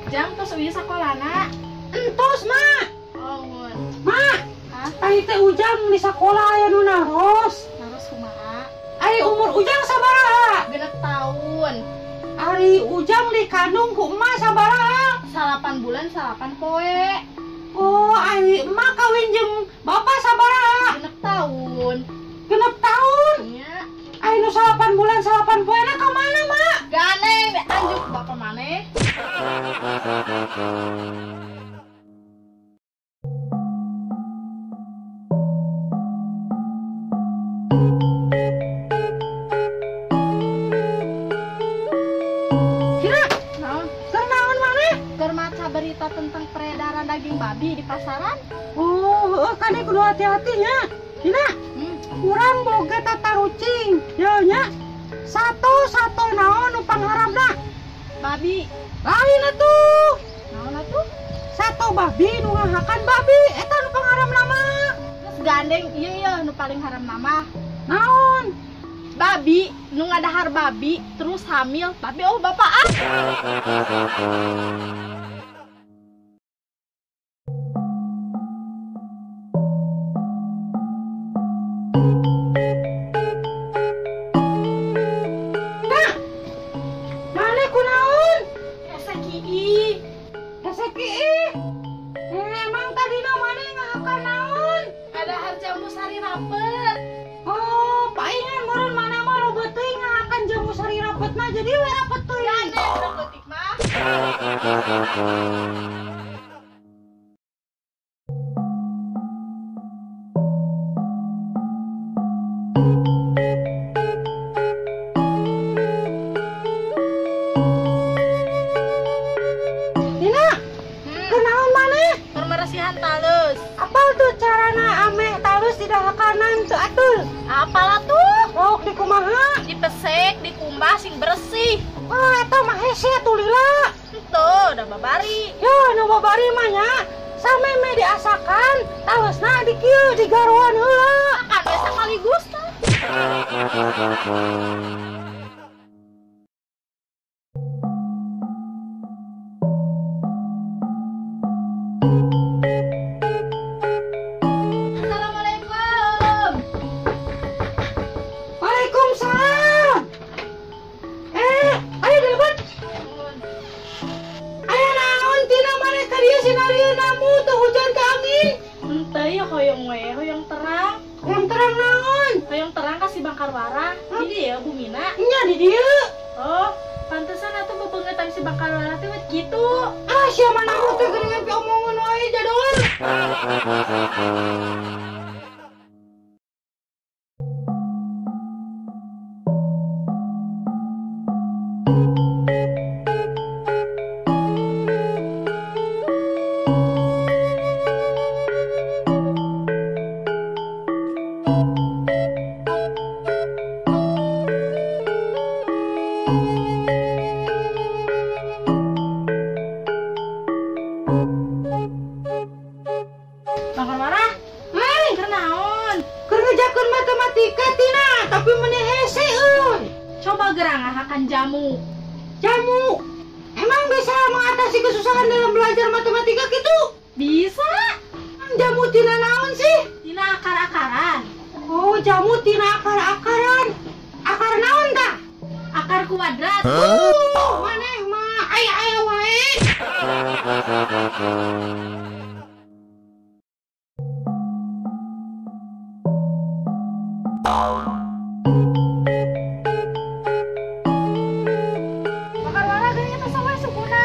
Jang tos uji sekolahna. Entos, Mak. Oh, ngun. Mak, Hah? tadi teh Ujang di sekolah aya nu naros. Naros kumaha? Ari umur Ujang sabaraha? 6 tahun. Ari Ujang dikandung ku emak sabaraha? 8 bulan 8 poe. Oh, ari emak kawin jeung bapak sabaraha? 6 tahun. 6 tahun. Nya. Ari nu 8 bulan 8 poena ka mana, Mak? Ganeng anjuk bapak maneh. Kira, Naon? keur naon maneh? Keur maca berita tentang peredaran daging babi di pasaran. Oh, heueuh kade kudu hati-hati nya. Kina, urang boga tatarucing. Yo nya. Satu naon nu pangharapna? Babi. Lain atuh. Naon atuh? Satu babi nu ngahakan babi eta nu pangharapna mah. Terus gandeng iya nu paling haram nama. Naon? Babi nu ngadahar babi terus hamil babi oh bapak ah. Nah, mana kunaon? SKI. SKI. Emang tadi mana ngahakan naon? Ada harjamu sari rapet. Oh, paingan meureun mana mah loba teuing ngahakan jamu sari rapetna jadi we rapet teuing. Gandeng udah petik mah. Dina, kunaon maneh? Permeresihan talus. Apal tuh carana ameh talus di dahakanan teu atul? Apalah tuh? Rok di kumaha? Dipesek, dikumbah sing bersih. Wah, eta mah hese atuh lila. Tuh, udah babari. Yo, nu babari mah nya, same me diasakan, talosna di kieu di garuan heula. Kan we sakaligus tah. Assalamualaikum. Waalaikumsalam. Ayo dilebet. Aya naon tina maneh ka dieu sinarieuna-mu teu hujan ka angin? Henteu ya hoyong we, hoyong terang. Yang terang naon? Hoyong terang kasih bangkar warah. Jadi ya Bumina. Nya di dieu. Oh, pantesan atuh bebeungetan si bangkar warah teh we kitu. Ah, sia mana mu teh geuningan pi omongan wae jadol. Bangkar warah, Hei, keur naon? keur ngejakeun matematika tina, tapi meneh hese euy. Coba gerang ngahakan jamu. Jamu. Emang bisa mengatasi kesusahan dalam belajar matematika gitu? Bisa? Jamu tina naon sih? Tina akar-akaran. Oh, jamu tina akar-akaran. Akar naon tah? Akar kuadrat. Maneh mah aya wae. Bangkar warah geuning eta sawe sukuna.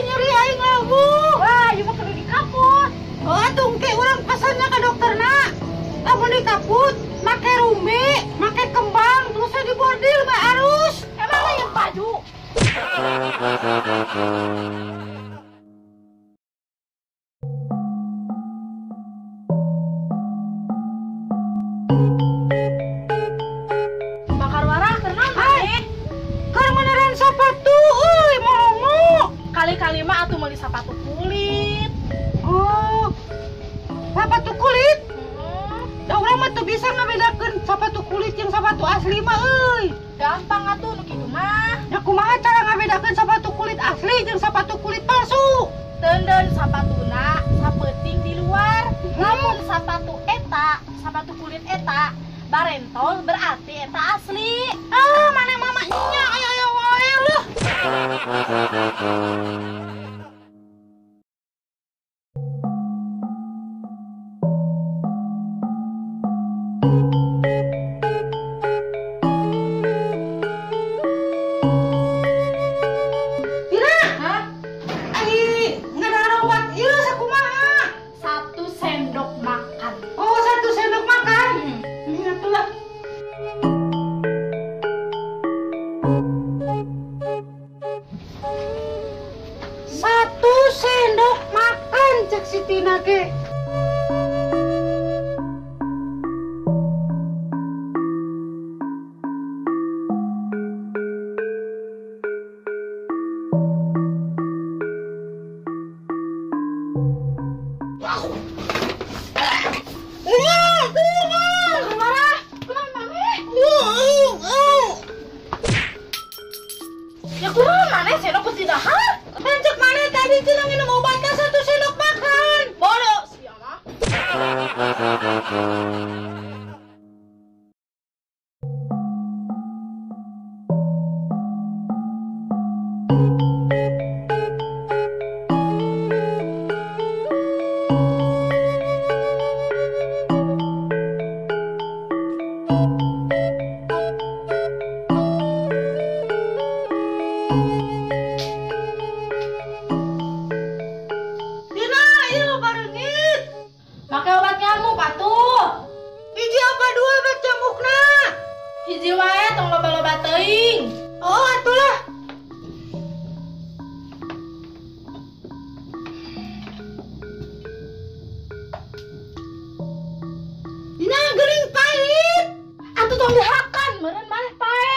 Nyeri aing lagu. Wah, ieu mah kudu dikaput. Oh, atuh engke urang pesannya ke dokterna. Lamun dikaput, make rumbi, make kembang, terus di bordil mah arus. Emang lain baju. Bangkar warah keur naon maneh? Keur beneran sepatu euy, mongo. Kali-kali mah atuh meuli sepatu kulit. Oh, sepatu kulit. Da urang mah teu bisa ngabedakeun sepatu kulit jeung sepatu asli mah euy. Gampang atuh nu kitu mah. Ya kumaha cara ngabedakeun sepatu kulit asli barentol berarti eta asli. Ah, mana mamanya ayo wae lu. Ira, Hah? ai ngadarawat ieu sakumaha? 1 sendok makan. Oh, 1 sendok makan. Ingat lah. Satu sendok makan cek si Tina ge. Ya kurang mana sendok pasti dahar. Cek mana tadi Tina minum obatnya 1 sendok makan. Bodoh sih mah. Tina, ieu bareungit. Pakai obat nyamuk atuh. Hiji apa 2 obat jamukna? Hiji wae tong loba-loba teuing. Oh, atulah. Dina geuning pahit. Atuh tong dihakan meureun maneh pae.